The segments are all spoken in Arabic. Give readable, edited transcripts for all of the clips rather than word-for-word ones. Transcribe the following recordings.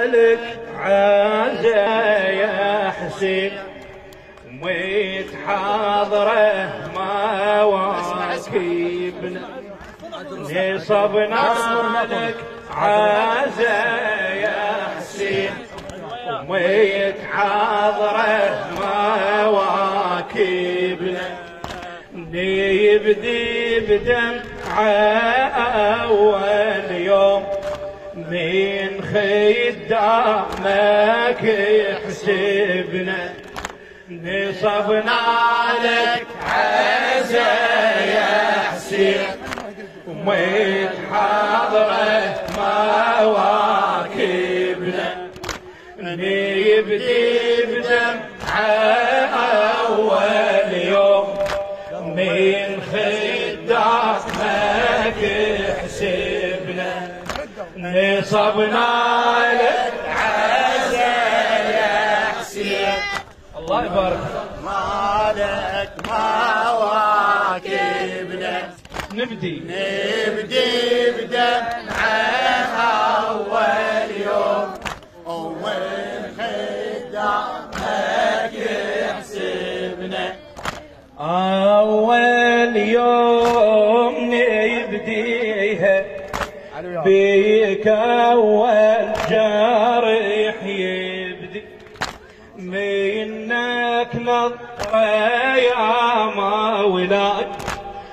لك عزا يا حسين ويتحاضره مواكبنا نصبنا لك عزا يا حسين ويتحاضره مواكبنا نبدي بدمعة أول يوم من خدامك يحسبنا نصبنا لك عزا يا حسين ويتحاضره مواكبنا نبدي بدمعة أول يوم من خدامك يحسبنا نصبنا لك عزا يا حسين. الله يبارك مالك مواكبنا نبدي بدمعة أول يوم ومن خدامك يحسبنا أول يوم نبديها بيك أول جارح يبدي منك نظرة يا مولاي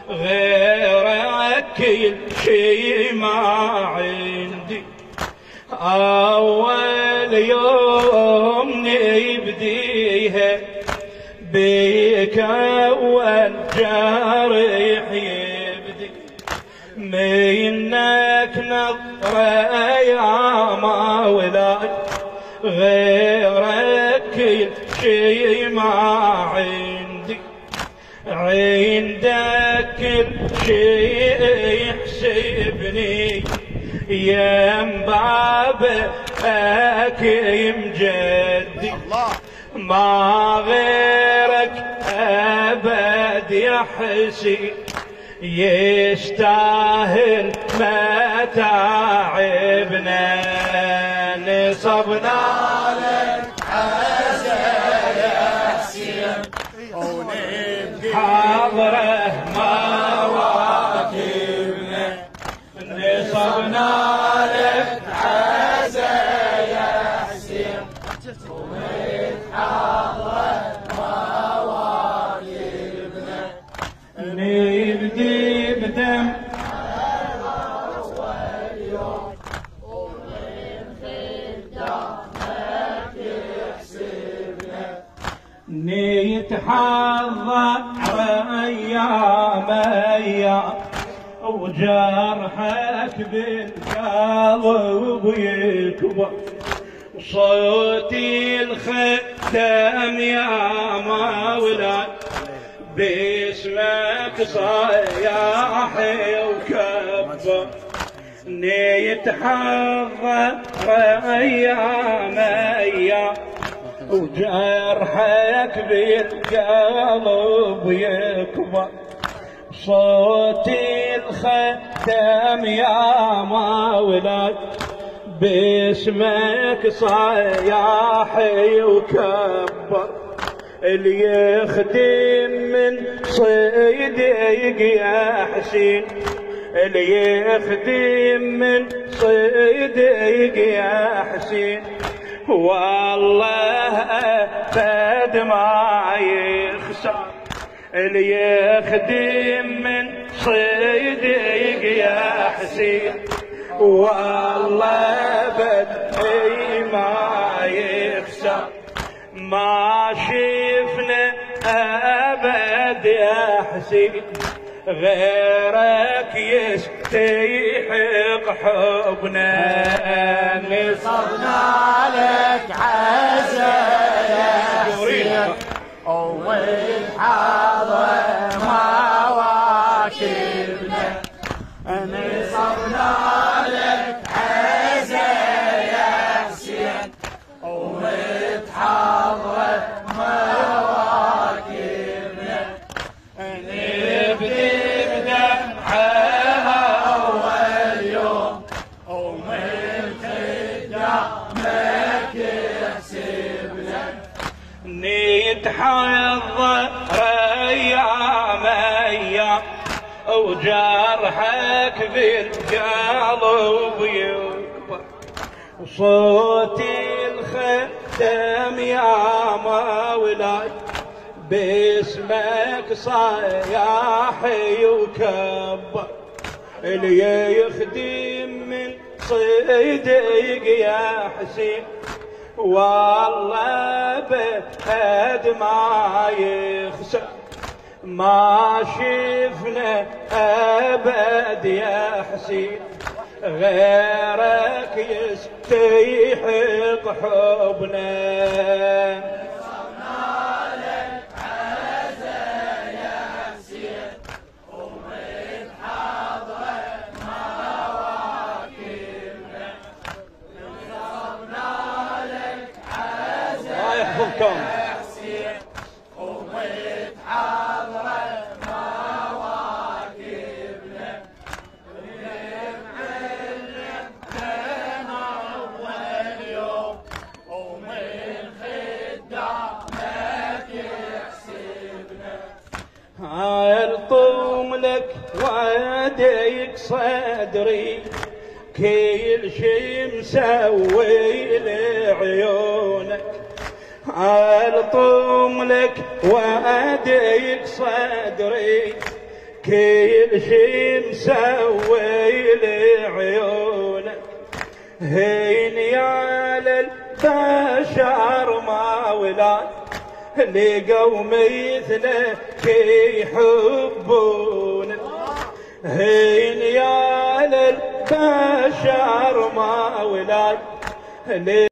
غيرك كل شي ما عندي أول يوم نبديها بيك أول جارح يبدي منك نظرة يا مولاي غيرك كل شي ما عندي عندك كل شي يحسبني يم بابك يمجدي ما غيرك أبد يا حسين يستاهل متاعبنا نصبنا لك عزا يا حسين ونبدي حاضره مواكبنا نصبنا لك عزا يا حسين ونتحاضره مواكبنا نبدي بدم أول يوم ومن خدامك يحسبنا نتحضر أيام وجرحك بالقلب يكبر صوتي الختم يا مولاي باسمك صياحي وكبر نتحضر أيام وجرحك بالقلب يكبر صوتي الختم يا مولاي باسمك صياحي وكبر اللي يخدم من صيدك يا حسين اللي يخدم من صيدك يا حسين والله أبد ما يخسر اللي يخدم من صيدك يا حسين والله أبد ما يخسر ما شفنا أبد يا حسين غيرك يستيحق حبنا نصبنا لك عزا يا حسين ويتحاضر مواكبنا نصبنا لك عزا يا حسين ويتحاضر مواكبنا نبدي بدمعة أول يوم ومن خدامك نتحضر ايام ايام وجرحك بالقلب يكبر، وصوت الختم يا مولاي باسمك صياح وكبر، اللي يخدم من صدق يا حسين والله بهد ما يخسر، ما شفنا ابد يا حسين غيرك يستيحق حبنا. يحفظكم الطوم لك واديك صدري كل شي مسوي لعيونك، الطوم لك واديك صدري كل شي مسوي لعيونك، هين يا للبشر ما ولاد لقوا مثلك يحبونك، هين يا للبشر ما ولاد